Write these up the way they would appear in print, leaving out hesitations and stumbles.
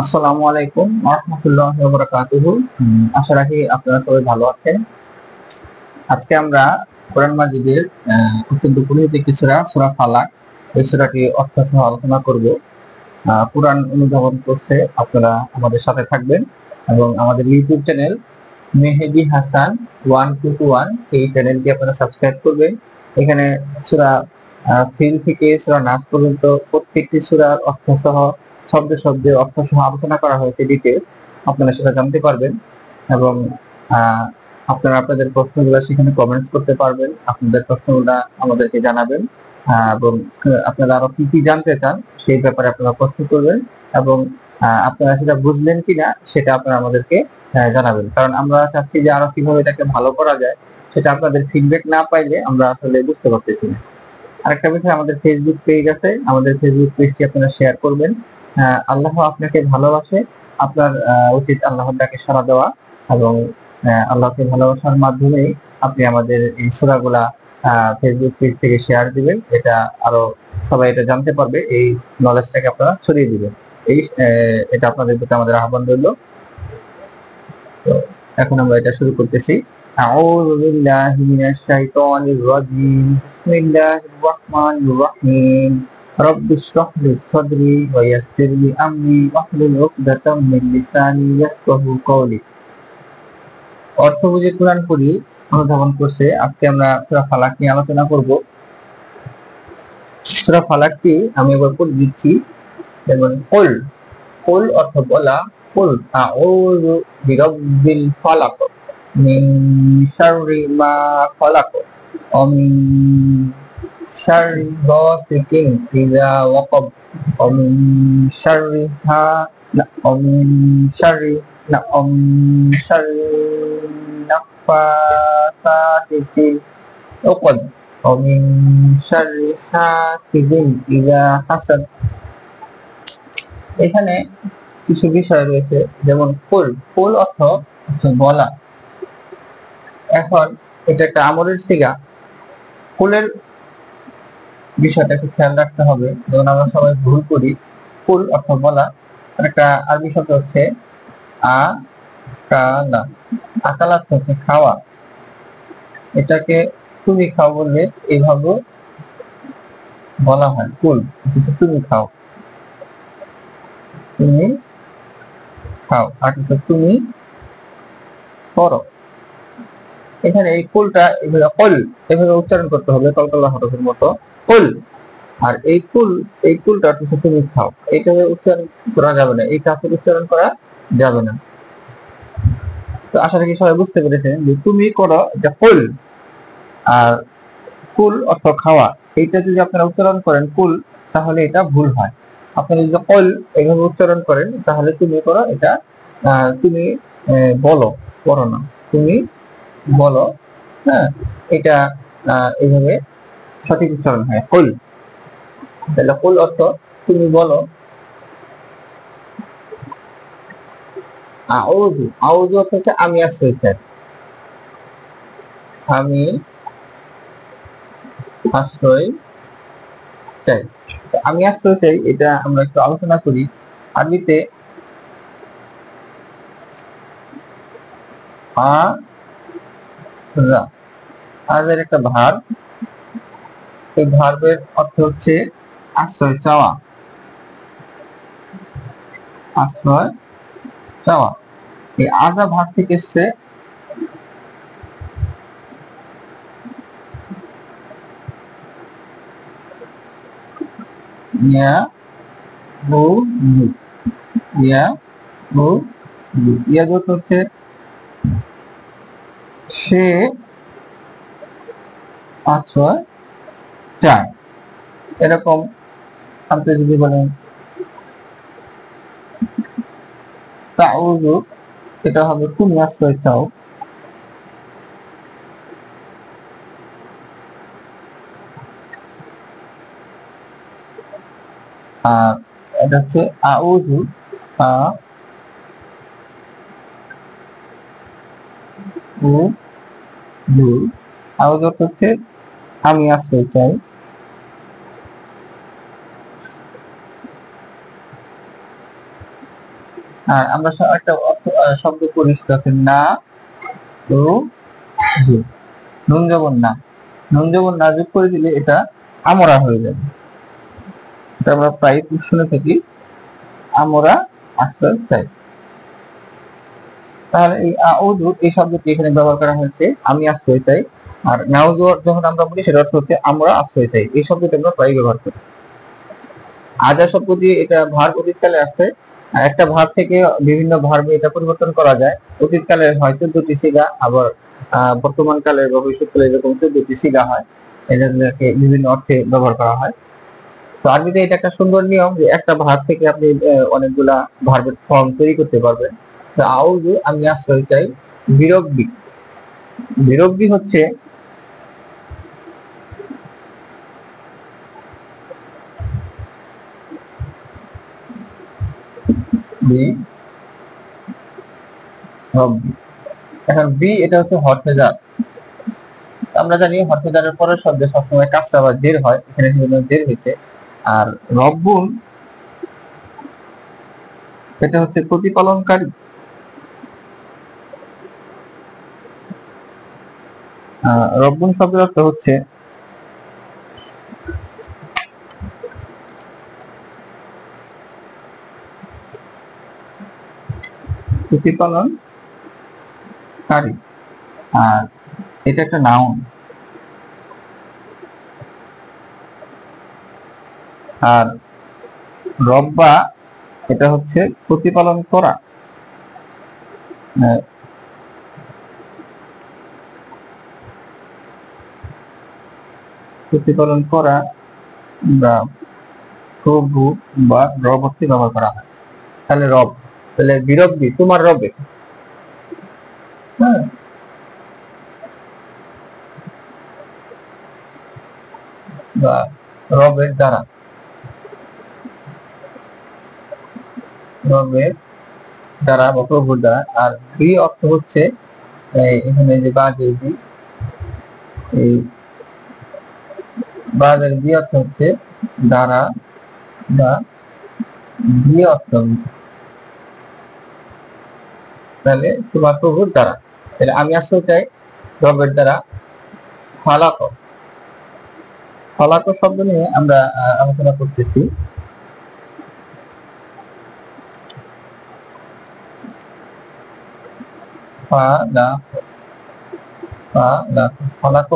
আসসালামু আলাইকুম ওয়া রাহমাতুল্লাহি ওয়া বারাকাতুহু। আশা রাখি আপনারা সবাই ভালো আছেন। আজকে আমরা কোরআন মাজিদের অত্যন্ত পরিচিত একটি সূরা, সূরা ফালাক, এই সূরাটির অর্থ সহ আলোচনা করব। কোরআন অনুধাবন করতে আপনারা আমাদের সাথে থাকবেন এবং আমাদের ইউটিউব চ্যানেল মেহেদী হাসান 1221 এই চ্যানেলটি আপনারা সাবস্ক্রাইব করবেন। এখানে সূরা ফিল থেকে সূরা নাস পর্যন্ত প্রত্যেকটি সূরার অর্থ সহ শব্দে শব্দে অর্থ সহ আলোচনা করা হয়েছে ডিটেইলস। আপনারা সেটা জানতে পারবেন এবং আহ, আপনারা আপনাদের প্রশ্নগুলো সেখানে কমেন্টস করতে পারবেন। আপনাদের প্রশ্নগুলো আমাদেরকে জানাবেন এবং আপনারা আরো কি কি জানতে চান সেই ব্যাপারে আপনারা প্রশ্ন করবেন এবং আপনারা সেটা বুঝলেন কিনা সেটা আপনারা আমাদেরকে জানাবেন, কারণ আমরা চাচ্ছি যে আরো কিভাবে এটাকে ভালো করা যায়। সেটা আপনাদের ফিডব্যাক না পাইলে আমরা আসলে বুঝতে পারতেছি না। আরেকটা বিষয়, আমাদের ফেসবুক পেজ আছে, আমাদের ফেসবুক পেজটি আপনারা শেয়ার করবেন। আল্লাহ আপনাকে ভালোবাসে, আপনার উচিত আল্লাহর ডাকে সাড়া দেওয়া এবং আল্লাহকে ভালোবাসার মাধ্যমেই আপনি আমাদের এই সূরাগুলা ফেসবুক পেজ থেকে শেয়ার দিবেন। এটা আরো সবাই এটা জানতে পারবে, এই নলেজটাকে আপনারা ছড়িয়ে দিবেন। এই এটা আপনাদের প্রতি আমাদের আহ্বান রইল। তো এখন আমরা এটা শুরু করতেছি। আউযু বিল্লাহি মিনাশ শাইতানির রাজীম। বিসমিল্লাহির রহমানির রহিম। রব্বি ইশরাহ লি সাদরি ওয়া ইয়াসসির লি আমরি ওয়াহলুল উকদাতাম মিন লিসানি ইয়াফকাহু কওলি। অর্থ বুঝে কোরআন পড়ি অনুধাবন করছে। আজকে আমরা সূরা ফালাক নিয়ে আলোচনা করব। সূরা ফালাকটি আমি একবার পড়ে দিচ্ছি। যেমন কুল, কুল অর্থ বলা, কুল আউযু বিরাব্বিল ফালাক মিন শাররি মা খালাক ওয়া মিন শাররি গাসিকিন ইযা ওয়াকাব ওয়া মিন শাররি হা না ওয়া মিন শাররি না ওয়া মিন শাররি নাফাসাতি ফিল উকদ ওয়া মিন শাররি হাসিদিন ইযা হাসাদ। এখানে কিছু বিষয় রয়েছে, যেমন ফুল, ফুল অর্থ হচ্ছে বলা। এখন এটা একটা আমরের সিগা। ফুলের বিষয়টাকে খেয়াল রাখতে হবে, যেমন আমরা সবাই ভুল করি। ফুল অর্থ বলা, আর একটা আরবি শব্দ হচ্ছে আকালা। আকালা অর্থ হচ্ছে খাওয়া। এটাকে তুমি খাও বললে এইভাবে বলা হয়, ফুল তুমি খাও, তুমি খাও, আর কিছু তুমি করো। এখানে এই কুলটা এভাবে কুল এভাবে উচ্চারণ করতে হবে, কলকলা হরফের মতো কুল। আর এই কুল, এই কুলটা হচ্ছে তুমি খাও, এইভাবে উচ্চারণ করা যাবে না, এই কাফের উচ্চারণ করা যাবে না। তো আশা করি সবাই বুঝতে পেরেছেন যে তুমি করো এটা কুল, আর কুল অর্থ খাওয়া। এইটা যদি আপনারা উচ্চারণ করেন কুল, তাহলে এটা ভুল হয়। আপনি যদি কুল এইভাবে উচ্চারণ করেন তাহলে তুমি করো এটা তুমি বলো, করো না, তুমি বলো। হ্যাঁ, এটা এইভাবে সঠিক উচ্চারণ হয় কুল। তাহলে কুল অর্থ তুমি বলো। আউযু, আউযু অর্থ হচ্ছে আমি আশ্রয় চাই, আমি আশ্রয় চাই। আমি আশ্রয় চাই, এটা আমরা একটু আলোচনা করি। আরবিতে আজের একটা ভার্ব, এই ভার্বের অর্থ হচ্ছে আশ্রয় চাওয়া, আশ্রয় চাওয়া। এই আজা ভার্ব থেকে এসছে ইয়া বু ইউ, ইয়া বু ইউ। ইয়া হচ্ছে সে আশ্রয় চায়, এরকম। আপনি যদি বলেন তাউযু, এটা হবে তুমি আশ্রয় চাও। আর এটা হচ্ছে আউযু, আউযু হচ্ছে আমি আশ্রয় চাই। আর আমরা একটা শব্দ করি সেটা হচ্ছে না তো নুন যেমন না, নুন যেমন না যোগ করে দিলে এটা আমরা হয়ে যাবে। এটা আমরা প্রায় শুনে থাকি, আমরা আশ্রয় চাই। তাহলে এই আউযু এই শব্দটি এখানে ব্যবহার করা হয়েছে আমি আশ্রয় চাই। আর নাউযু যখন আমরা বলি সেটা অর্থ হচ্ছে আমরা আশ্রয় চাই। এই শব্দটি আমরা প্রায় ব্যবহার করি। আজা শব্দ দিয়ে এটা ভার্ব অতীতকালে আছে। আর একটা ভার্ব থেকে বিভিন্ন ভার্বে এটা পরিবর্তন করা যায়। অতীতকালে হয় 14টি সিগা, আবার বর্তমান কালে বা ভবিষ্যৎকালে এরকম 14টি সিগা হয়। এটাকে বিভিন্ন অর্থে ব্যবহার করা হয়। তো আরবিতে এটা একটা সুন্দর নিয়ম যে একটা ভার্ব থেকে আপনি অনেকগুলা ভার্বের ফর্ম তৈরি করতে পারবেন। তো আউযু আমি আশ্রয় চাই, বিরব্বি। বিরব্বি হচ্ছে এখন বি এটা হচ্ছে হরফেজার। আমরা জানি হরফেজারের পরের শব্দে সবসময় কাসরা বা জের হয়, এখানে সেজন্য জের হয়েছে। আর রব্বুন এটা হচ্ছে প্রতিপালনকারী। রব্বুন শব্দের অর্থ হচ্ছে প্রতিপালনকারী। আর এটা একটা নাউন। আর রব্বা এটা হচ্ছে প্রতিপালন করা। প্রতিপালন করা বা প্রভু বা রব অর্থে ব্যবহার করা হয়। তাহলে রব, তাহলে বিরব্বি তোমার রবে, হ্যাঁ, বা রবের দ্বারা, রবের দ্বারা বা প্রভুর দ্বারা। আর বি অর্থ হচ্ছে এখানে যে বাজের বি, এই বাজের বি অর্থ হচ্ছে দ্বারা বা বি অর্থ, তাহলে তোমার প্রভুর দ্বারা। তাহলে আমি আশ্রয় চাই রবের দ্বারা। ফালাক, ফালাক শব্দ নিয়ে আমরা আলোচনা করতেছি। ফালাক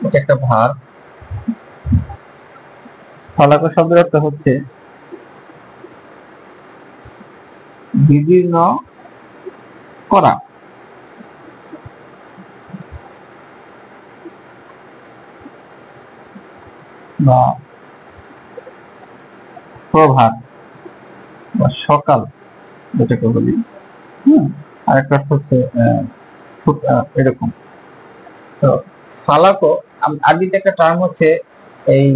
এটা একটা ভার্ব। ফালাক শব্দের অর্থ হচ্ছে বিদীর্ণ করা বা প্রভাত বা সকাল যেটাকে বলি। আর একটা অর্থ হচ্ছে এরকম। তো ফালাকও আরবিতে একটা টার্ম হচ্ছে এই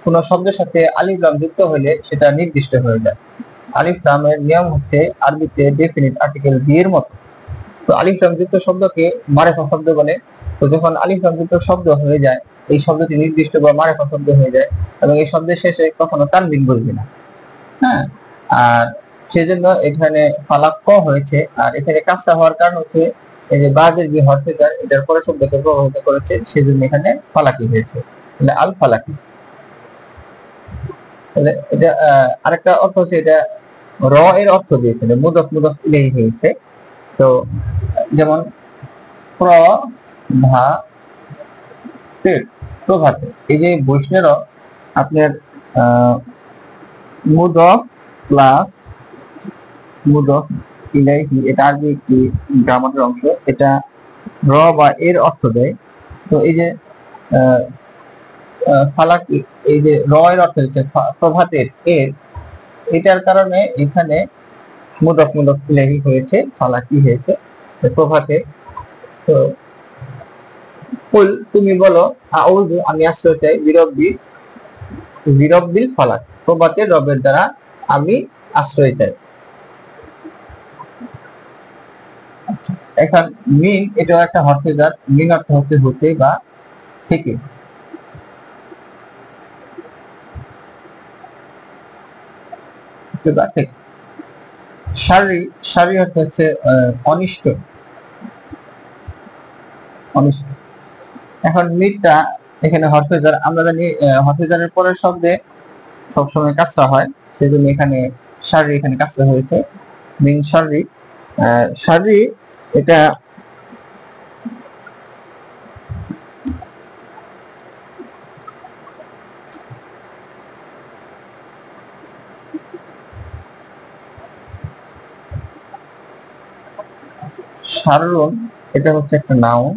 কোন শব্দের সাথে আলিফ লাম যুক্ত হলে সেটা নির্দিষ্ট হয়ে যায়। আলিফ লামের নিয়ম হচ্ছে আরবিতে ডেফিনিট আর্টিকেল বি এর মতো। তো আলিফ লাম যুক্ত শব্দকে মারেফা শব্দ বলে। তো যখন আলিফ লাম যুক্ত শব্দ হয়ে যায়, এই শব্দটি নির্দিষ্ট বা মারেফা শব্দ হয়ে যায় এবং এই শব্দের শেষে কখনো তানবিন বসবে না। হ্যাঁ, আর সেজন্য এখানে ফালাক ক হয়েছে। আর এখানে কাসরা হওয়ার কারণ হচ্ছে এই যে বাজের বি হরফেজার এটার পরে শব্দকে প্রভাবিত করেছে, সেজন্য এখানে ফালাকি হয়েছে, তাহলে আল ফালাকি। তাহলে এটা আরেকটা অর্থ হচ্ছে এটা র এর অর্থ দিয়েছে, মুদফ মুদফ ইলাইহি হয়েছে। তো যেমন প্রভাতের, প্রভাতে, এই যে বৈষ্ণের আপনার মুদফ প্লাস মুদফ ইলাইহি, এটা আরবি একটি গ্রামারের অংশ। এটা র বা এর অর্থ দেয়। তো এই যে ফালাক, এই যে র এর অর্থ হচ্ছে প্রভাতের এর, এটার কারণে এখানে মুদফ মুদফ ইলাইহি হয়েছে, ফালাকি হয়েছে প্রভাতের। তো কুল তুমি বলো, আউযু আমি আশ্রয় চাই, বিরব্বিল ফালাক প্রভাতের রবের দ্বারা আমি আশ্রয় চাই। এখন মিন এটা একটা হরফেজার। মিন অর্থ হচ্ছে হতে বা থেকে। শাররি, শাররি অর্থ হচ্ছে অনিষ্ট, অনিষ্ট। এখন মিটটা এখানে হরফেজার, আমরা জানি হরফেজারের পরের শব্দে সবসময় কাসরা হয়, সেজন্য এখানে শাররি এখানে কাসরা হয়েছে, মিন শাররি। শাররি এটা শাররুন, এটা হচ্ছে একটা নাউন।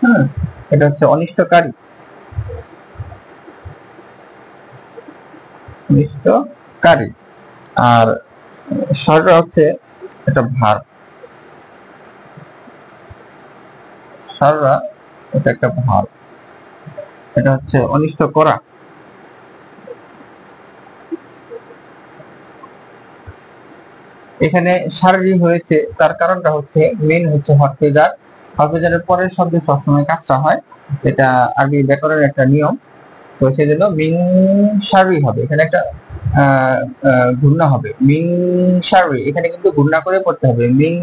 হ্যাঁ, এটা হচ্ছে অনিষ্টকারী, অনিষ্টকারী। আর শাররা হচ্ছে এটা ভার্ব, শাররা এটা একটা ভার্ব, এটা হচ্ছে অনিষ্ট করা। এখানে শাররি হয়েছে, তার কারণটা হচ্ছে মেন হচ্ছে হরফেজার, হরফেজারের পরের শব্দে সবসময় কাসরা হয়, এটা আরবি ব্যাকরণের একটা নিয়ম। তো সেজন্য মিন শাররি হবে, এখানে একটা ঘূর্ণা হবে, মিন শাররি, এখানে কিন্তু ঘূর্ণা করে পড়তে হবে, মিন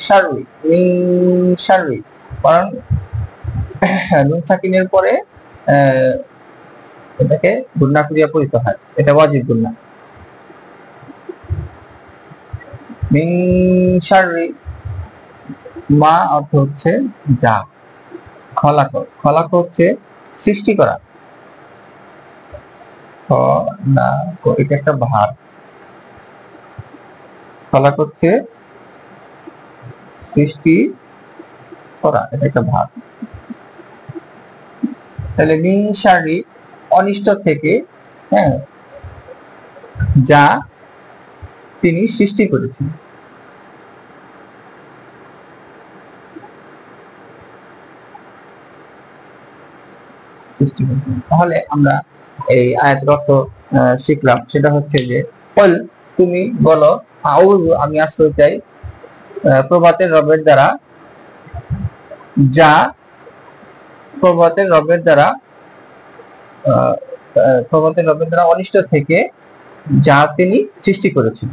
শাররি, মিন শাররি। কারণ নুন সাকিনের পরে এটাকে ঘূর্ণা ক্রিয়া পড়িতে হয়, এটা ওয়াজিব ঘূর্ণা। মিন শাররি, মা অর্থ হচ্ছে যা, খলাক, খলাক হচ্ছে সৃষ্টি করা, এটা একটা ভার্ব, খলাক হচ্ছে সৃষ্টি করা, এটা একটা ভার্ব। তাহলে মিন শাররি অনিষ্ট থেকে, হ্যাঁ, যা তিনি সৃষ্টি করেছেন। তাহলে আমরা এই আয়াতের অর্থ শিখলাম, সেটা হচ্ছে যে কল, তুমি বলো, আউযু আমি আশ্রয় চাই, প্রভাতের রবের দ্বারা, যা প্রভাতের রবের দ্বারা, প্রভাতের রবের দ্বারা অনিষ্ট থেকে যা তিনি সৃষ্টি করেছেন।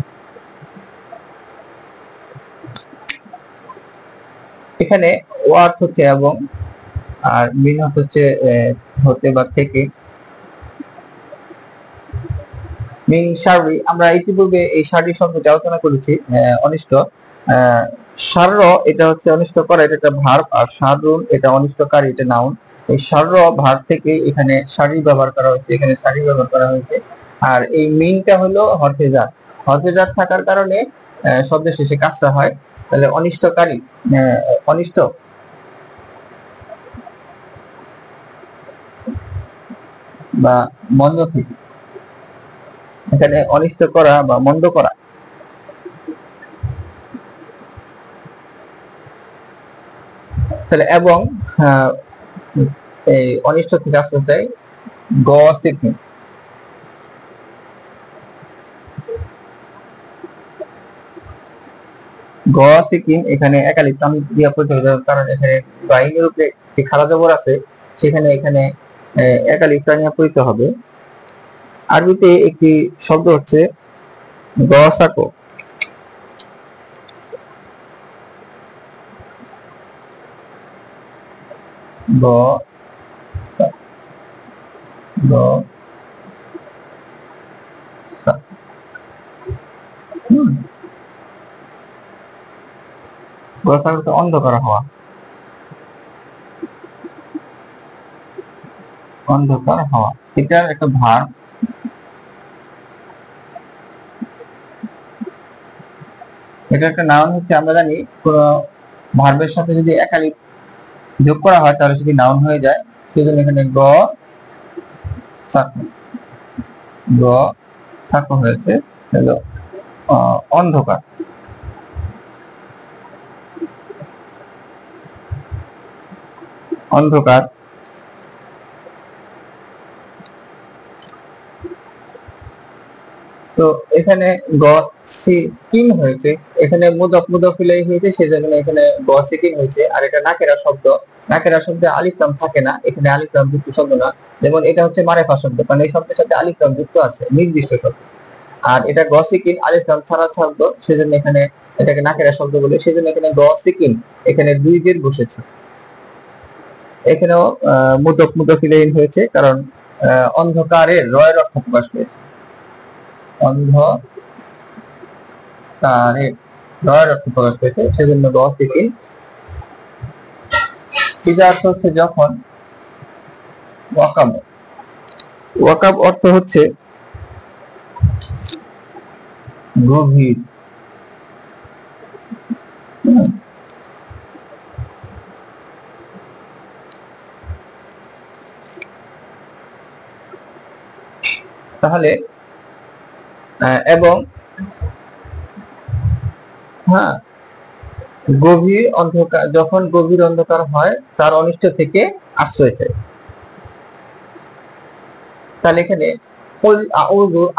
এখানে ওয়ার্ড হচ্ছে এবং, আর মিন হচ্ছে হতে বা থেকে। মিন শাররি, আমরা ইতিপূর্বে এই শাররি শব্দটি আলোচনা করেছি, অনিষ্ট। শারর এটা হচ্ছে অনিষ্ট করা, এটা একটা ভার্ব, আর শাররুন এটা অনিষ্টকারী, এটা নাউন। এই শারর ভার্ব থেকে এখানে শাররি ব্যবহার করা হয়েছে, এখানে শাররি ব্যবহার করা হয়েছে। আর এই মিনটা হলো হরফেজার, হরফেজার থাকার কারণে শব্দের শেষে কাসরা হয়, তাহলে অনিষ্টকারী, অনিষ্ট, বা মন্দ থেকে, এখানে অনিষ্ট করা বা মন্দ করা। তাহলে এবং এই অনিষ্ট থেকে আশ্রয় দেয় গসিপিং, গসিপিং, এখানে একালিপ আমি দিয়া পড়তে হবে, কারণ এখানে বাইনের উপরে খাড়া জবর আছে, সেখানে এখানে একালিপ নিয়ে পড়তে হবে। আরবিতে একটি শব্দ হচ্ছে গসাকো, গ গ গসাকো অন্ধকার হওয়া, অন্ধকার হওয়া, এটার একটা ভার্ব। এটা একটা নাউন হচ্ছে, আমরা জানি কোন ভার্বের সাথে যদি একালিপ যোগ করা হয় তাহলে সেটি নাউন হয়ে যায়, সেজন্য এখানে গ সাকো, গ সাকো হয়েছে, হলো অন্ধকার। অন্ধকার, তো এখানে গ সিকিন হয়েছে, এখানে মুদাফ মুদাফ ইলাইহি হয়েছে, সেজন্য এখানে গ সিকিন হয়েছে। আর এটা নাকেরা শব্দ, নাকেরা শব্দে আলিফ লাম থাকে না, এখানে আলিফ লাম যুক্ত শব্দ না, যেমন এটা হচ্ছে মারেফা শব্দ, কারণ এই শব্দের সাথে আলিফ লাম যুক্ত আছে, নির্দিষ্ট শব্দ। আর এটা গসিকিন আলিফ লাম ছাড়া শব্দ, সেজন্য এখানে এটাকে নাকেরা শব্দ বলে, সেজন্য এখানে গসিকিন এখানে দুই জের বসেছে। এখানেও মুদক মুদকিলাইন হয়েছে, কারণ অন্ধকারের রয়ের অর্থ প্রকাশ পেয়েছে। অন্ধকারের রয়ের অর্থ প্রকাশ পেয়েছে, সেজন্য গসিকিন। ইজা অর্থ হচ্ছে যখন, ওয়াকাব, ওয়াকাব অর্থ হচ্ছে গভীর। তাহলে এবং হ্যাঁ, গভীর অন্ধকার, যখন গভীর অন্ধকার হয় তার অনিষ্ট থেকে আশ্রয় চাই। তাহলে এখানে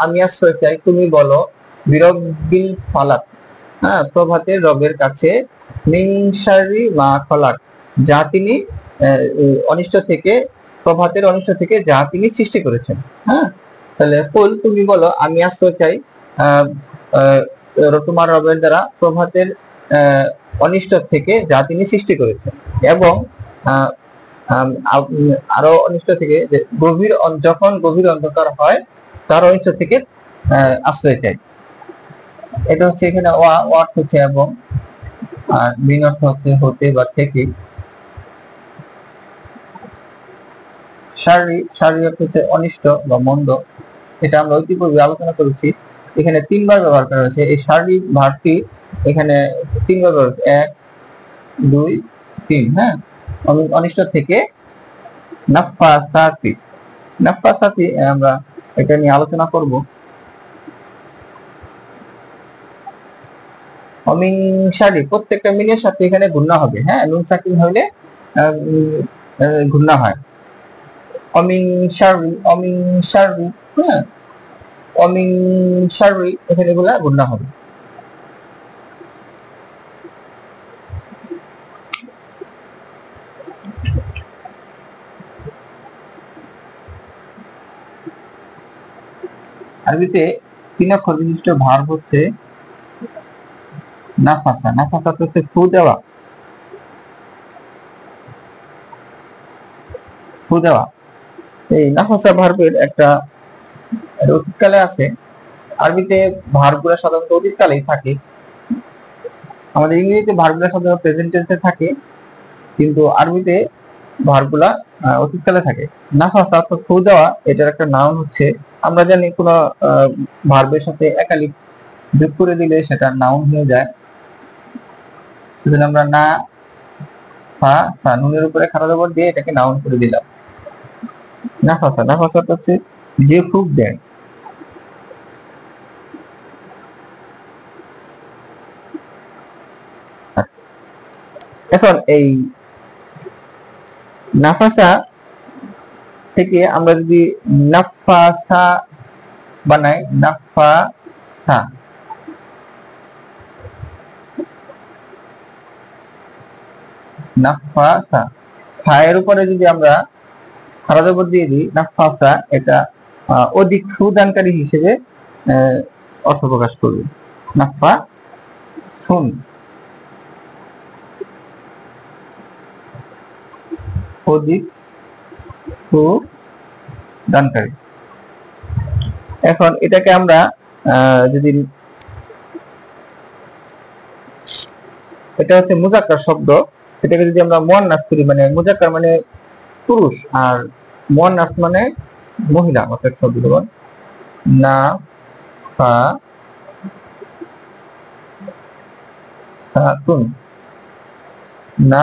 আমি আশ্রয় চাই, তুমি বলো বিরব্বিল ফালাক, হ্যাঁ, প্রভাতের রবের কাছে, মিন শাররি মা খলাক, যা তিনি অনিষ্ট থেকে, প্রভাতের অনিষ্ট থেকে যা তিনি সৃষ্টি করেছেন। হ্যাঁ, তাহলে কুল তুমি বলো আমি আশ্রয় চাই তোমার রবের দ্বারা প্রভাতের অনিষ্ট থেকে যা তিনি সৃষ্টি করেছেন, এবং আরো অনিষ্ট থেকে, গভীর, যখন গভীর অন্ধকার হয় তার অনিষ্ট থেকে আশ্রয় চাই। এটা হচ্ছে এখানে অর্থ হচ্ছে এবং, আর মিন অর্থ হচ্ছে হতে বা থেকে। শারীরিক অর্থ হচ্ছে অনিষ্ট বা মন্দ। এটা আমরা ইতিপূর্বে আলোচনা করেছি, এখানে তিনবার ব্যবহার করা হয়েছে। এই শারীরিক ভার্বটি এখানে তিনবার ব্যবহার হয়েছে, 1 2 3। হ্যাঁ, অনিষ্ট থেকে নাফাসাতি, নাফাসাতি আমরা এটা নিয়ে আলোচনা করব। অমিন শারি, প্রত্যেকটা মিনের সাথে এখানে গুণনা হবে। হ্যাঁ, নুন সাকিন হইলে গুণনা হয়। অমিন শারি, অমিন শারি, হ্যাঁ, অমিন শারি, এখানে এগুলা গুণনা হবে। আরবিতে 3 অক্ষর বিশিষ্ট ভার্ব হচ্ছে নাফাসা। নাফাসা হচ্ছে ফু দেওয়া, ফু দেওয়া। এই নাফাসা ভার্বের একটা অতীতকালে আছে। আরবিতে ভার্বগুলো সাধারণত অতীতকালেই থাকে। আমাদের ইংরেজিতে ভার্বগুলো সাধারণত প্রেজেন্ট টেন্সে থাকে, কিন্তু আরবিতে ভার্বগুলা অতীতকালে থাকে। নাফাসা অর্থাৎ ফু দেওয়া, এটার একটা নাউন হচ্ছে, আমরা জানি কোন ভার্বের সাথে একালিপ যোগ করে দিলে সেটা নাউন হয়ে যায়। সেজন্য আমরা না ফা সা নুনের উপরে খাড়া জবর দিয়ে এটাকে নাউন করে দিলাম। নাফাসা, নাফাসা হচ্ছে যে ফুঁক দেয়। এখন এই নাফাসা থেকে আমরা যদি নাফাসা বানাই, নাফাসা, নাফাসা, ফায়ের উপরে যদি আমরা খাড়া জবর দিয়ে দিই নাফাসা, এটা অধিক সুদানকারী হিসেবে অর্থ প্রকাশ করবে। নাফা সুন, অধিক সুদানকারী। এখন এটাকে আমরা যদি, এটা হচ্ছে মুজাক্কার শব্দ, এটাকে যদি আমরা মুয়ান্নাস করি, মানে মুজাক্কার মানে পুরুষ আর মুয়ান্নাস মানে মহিলা, অর্থাৎ শব্দ দেবো না ফা সাতুন, না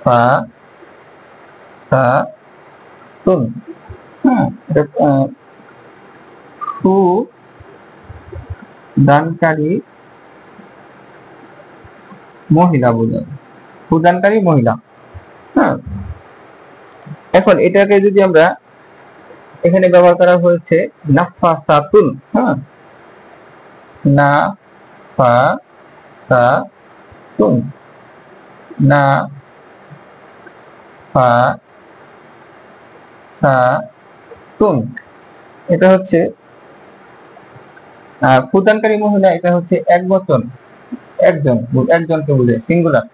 ফা সাতুন। হ্যাঁ, এটা সুদানকারী মহিলা বোঝায়, সুদানকারী মহিলা। হ্যাঁ, এখন এটাকে যদি আমরা, এখানে ব্যবহার করা হয়েছে নাফাসাতুন। হ্যাঁ, নাফাসাতুন, নাফাসাতুন, এটা হচ্ছে ফুদানকারী মহিলা এটা হচ্ছে এক বচন, একজন, একজনকে বলে সিঙ্গুলার,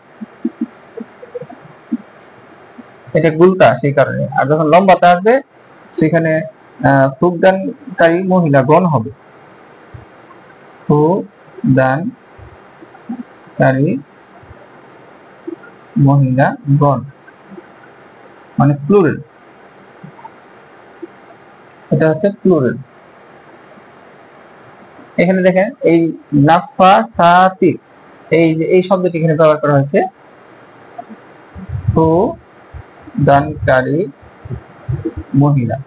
এটা গুলটা সেই কারণে। আর যখন লম্বাতে আসবে সেখানে ফুদানকারী মহিলা গণ হবে, ফুদানকারী মহিলা গণ মানে প্লুরাল, এটা হচ্ছে প্লুরাল। এখানে দেখেন এই নাফাসাতি, এই শব্দটি এখানে ব্যবহার করা হয়েছে, ফুদানকারী মহিলা।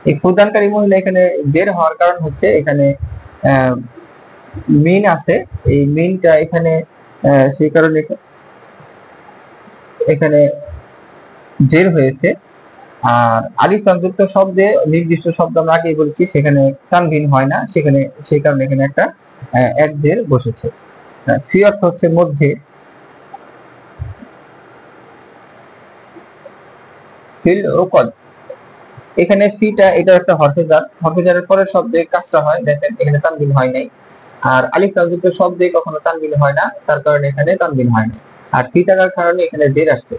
এই ফুদানকারী মহিলা এখানে জের হওয়ার কারণ হচ্ছে এখানে মিন আছে, এই মিনটা এখানে সেই কারণে এখানে জের হয়েছে। আর আলিফ লাম যুক্ত শব্দে নির্দিষ্ট শব্দ আমরা আগেই বলেছি সেখানে তানভিন হয় না, সেখানে সেই কারণে এখানে একটা এক জের বসেছে। ফি অর্থ হচ্ছে মধ্যে, ফিল ও কদ, এখানে ফিটা এটা একটা হরফেজার, হরফেজারের পরের শব্দে কাসরা হয়, দেখেন এখানে তানবিন হয় নাই। আর আলিফ লাম যুক্ত শব্দে কখনো তানবিন হয় না, তার কারণে এখানে তানবিন হয় না। আর ফি থাকার কারণে এখানে জের আসছে।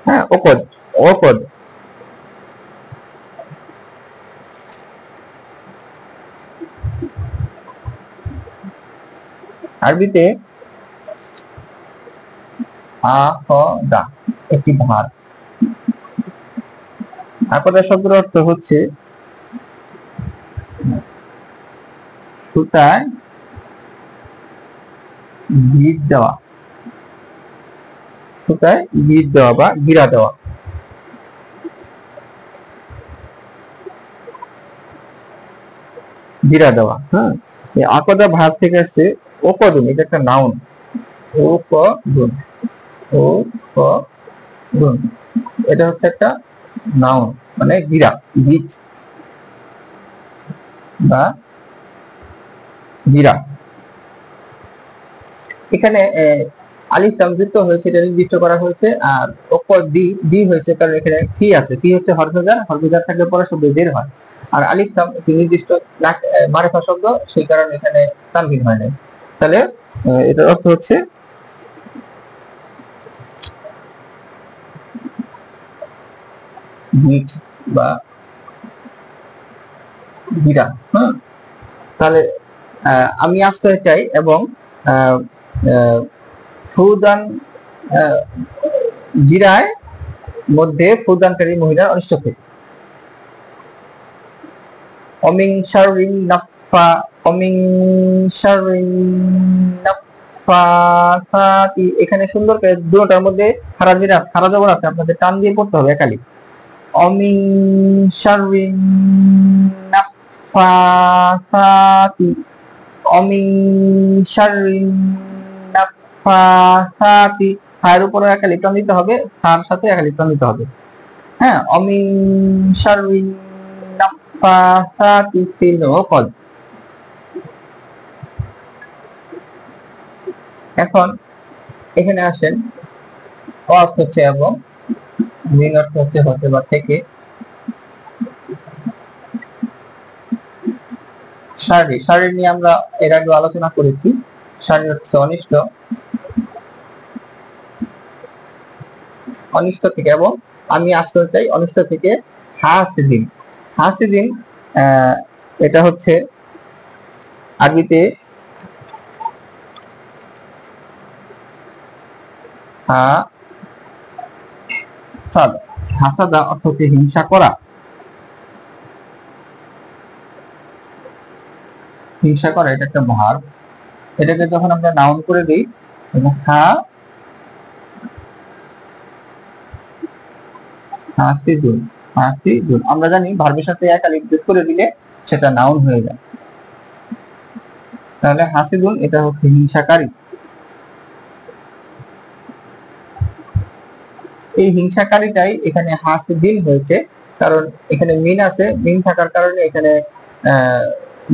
হ্যাঁ, ওকদ, ওকদ। আরবিতে আখদা একটি ভার। আকদা শব্দের অর্থ হচ্ছে সুতায় গিট দেওয়া, সুতায় গিট দেওয়া বা গিরা দেওয়া। গিরা দেওয়া। হ্যাঁ, এই আকদা ভার থেকে আসছে ওকদুন, এটা একটা নাউন, ওকদুন, ওকদুন, এটা হচ্ছে একটা নাউন মানে গিরা, গিট বা গিরা। এখানে আলিফ লাম যুক্ত হয়েছে, এটা নির্দিষ্ট করা হয়েছে। আর দি হয়েছে কারণ এখানে ফি আছে, ফি হচ্ছে হরফেজার, হরফেজার থাকলে পরে শব্দ জের হয়। আর আলিফ লাম একটি নির্দিষ্ট মারিফা শব্দ, সেই কারণে এখানে তানবিন হয় নাই। তাহলে এটার অর্থ হচ্ছে গিট বা গিরা। হ্যাঁ, তাহলে আমি আশ্রয় চাই এবং ফুদান গিরায় মধ্যে ফুদানকারী মহিলার অনিষ্ট থেকে। অমিং শাররিন নাফা, অমিং শাররিন নাফাসাতি, এখানে সুন্দর করে দুটোটার মধ্যে খারা জবর আছে, আপনাদের টান দিয়ে পড়তে হবে একালি। অমিং শাররিন নাফাসাতি, অমিং শাররিন নাফাসাতি, হায়ের উপরে একালি টান দিতে হবে, তার সাথে একালি টান দিতে হবে। হ্যাঁ, অমিং শাররিন নাফাসাতি ফিল উকদ। এখন এখানে আসেন, অর্থ হচ্ছে এবং, মিন অর্থ হচ্ছে হতে বা থেকে। শাররি, শাররি নিয়ে আমরা এর আগে আলোচনা করেছি। শাররি হচ্ছে অনিষ্ট, অনিষ্ট থেকে। এবং আমি আশ্রয় চাই অনিষ্ট থেকে হাসিদিন। হাসিদিন এটা হচ্ছে আরবিতে হাসাদা, হাসাদা অর্থ হচ্ছে হিংসা করা, হিংসা করা, এটা একটা ভার্ব। এটাকে যখন আমরা নাউন করে দিই, হাসিদুন, হাসিদুন, আমরা জানি ভার্বের সাথে এক আলিফ যোগ করে দিলে সেটা নাউন হয়ে যায়। তাহলে হাসিদুন এটা হচ্ছে হিংসাকারী। এই হিংসাকারীটাই এখানে হাসিদিন হয়েছে, কারণ এখানে মিন আছে, মিন থাকার কারণে এখানে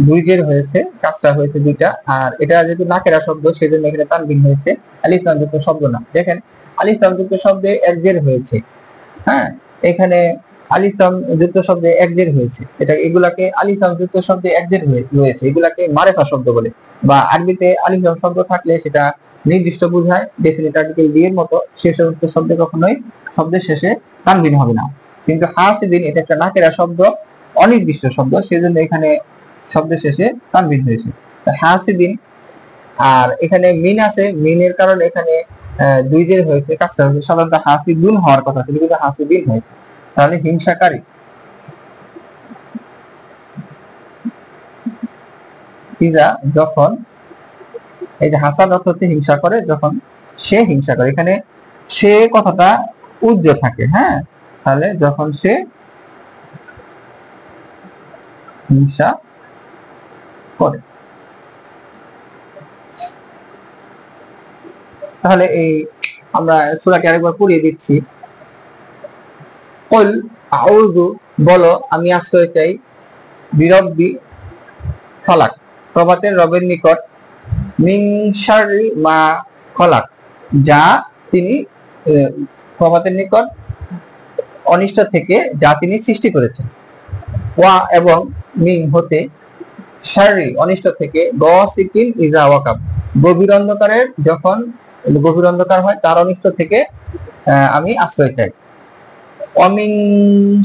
দুই জের হয়েছে, কাসরা হয়েছে দুইটা। আর এটা যেহেতু নাকেরা শব্দ সেজন্য এখানে তানবিন হয়েছে, আলিফ লাম যুক্ত শব্দ না। দেখেন আলিফ লাম যুক্ত শব্দে এক জের হয়েছে। হ্যাঁ, এখানে আলিফলাম যুক্ত শব্দে একজের হয়েছে, এগুলাকে আলিফলাম যুক্ত শব্দে একজের রয়েছে, এগুলাকে মারেফা শব্দ বলে। বা আরবিতে আলিফলাম শব্দ থাকলে সেটা নির্দিষ্ট বোঝায়, ডেফিনিট আর্টিকেল ডি এর মতো সে সমস্ত শব্দে কখনোই শব্দের শেষে তানবিন হবে না। কিন্তু হাসিদিন এটা একটা নাকেরা শব্দ, অনির্দিষ্ট শব্দ, সেজন্য এখানে শব্দের শেষে তানবিন হয়েছে হাসিদিন। আর এখানে মিন আছে, মিনের কারণে এখানে দুই জের হয়েছে, কাজটা হয়েছে সাধারণত হাসিদুন হওয়ার কথা ছিল কিন্তু হাসিদিন হয়েছে, তাহলে হিংসাকারী। ইজা যখন, এই যে হাসাদ অর্থ হচ্ছে হিংসা করে, যখন সে হিংসা করে, এখানে সে কথাটা উজ্জ্ব থাকে, হ্যাঁ, তাহলে যখন সে হিংসা করে। তাহলে এই আমরা সূরাটি আরেকবার পড়িয়ে দিচ্ছি। কুল আউযু, বলো আমি আশ্রয় চাই, বিরব্বি ফালাক, প্রভাতের রবের নিকট, মিন শাররি মা খলাক, যা তিনি প্রভাতের নিকট অনিষ্ট থেকে যা তিনি সৃষ্টি করেছেন, ওয়া এবং মিন হতে, শাররি অনিষ্ট থেকে, গসিকিন ইজা ওয়াকাব, গভীর অন্ধকারের যখন গভীর অন্ধকার হয় তার অনিষ্ট থেকে আমি আশ্রয় চাই, অমিন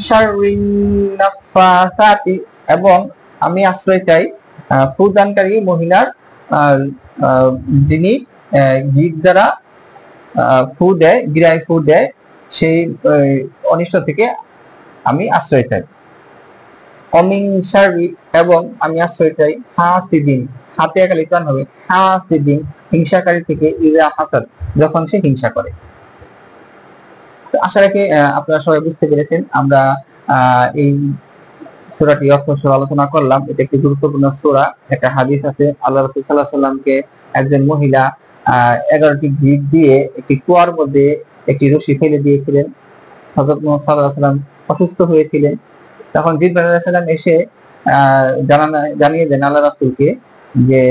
শাররিন নাফাসাতি, এবং আমি আশ্রয় চাই ফুদানকারী মহিলার, যিনি গিট দ্বারা ফু দেয়, গিরায় ফু দেয়, সেই অনিষ্ট থেকে আমি আশ্রয় চাই। অমিন শাররি, এবং আমি আশ্রয় চাই হাসিদিন, হাতে একালি প্রাণ হবে, হাসিদিন হিংসাকারী থেকে, ইজা হাসাদ যখন সে হিংসা করে। আশা রাখি আপনারা সবাই বুঝতে পেরেছেন। আমরা এই সূরাটি অস্পষ্ট আলোচনা করলাম। এটা একটি গুরুত্বপূর্ণ সূরা। একটা হাদিস আছে, আল্লাহ রাসূল সাল্লাল্লাহু আলাইহি ওয়াসাল্লামকে একজন মহিলা 11টি গিট দিয়ে একটি কুয়ার মধ্যে একটি রশি ফেলে দিয়েছিলেন। হযরত মুহাম্মদ সাল্লাল্লাহু আলাইহি ওয়াসাল্লাম অসুস্থ হয়েছিলেন। তখন জিবরাইল আলাইহিস সালাম এসে জানিয়ে দেন আল্লাহ রাসূলকে যে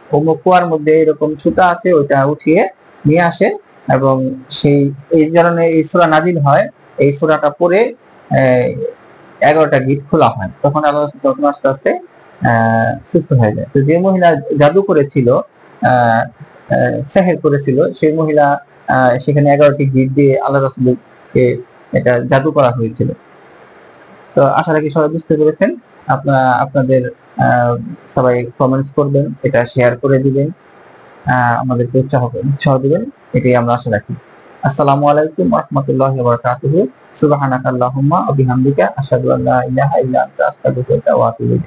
অমুক কুয়ার মধ্যে এরকম সুতা আছে, ওইটা উঠিয়ে নিয়ে আসে, এবং সেই এই ধরনের এই সূরা নাজিল হয়। এই সূরাটা পড়ে 11টা গিট খোলা হয়, তখন আল্লাহ রাসূল আস্তে আস্তে সুস্থ হয়ে যায়। তো যে মহিলা জাদু করেছিল, সেহের করেছিল, সেই মহিলা সেখানে 11টি গিট দিয়ে আল্লাহ রাসূলকে এটা জাদু করা হয়েছিল। তো আশা রাখি সবাই বুঝতে পেরেছেন। আপনাদের সবাই কমেন্টস করবেন, এটা শেয়ার করে দিবেন, আমাদেরকে উৎসাহ দিবেন, এটাই আমরা আশা রাখি। আসসালামু আলাইকুম ওয়া রাহমাতুল্লাহি ওয়া বারাকাতুহু। সুবহানাকাল্লাহুম্মা ওয়া বিহামদিকা আশহাদু আল্লা ইলাহা ইল্লা আনতা আস্তাগফিরুকা ওয়া আতুবু ইলাইক।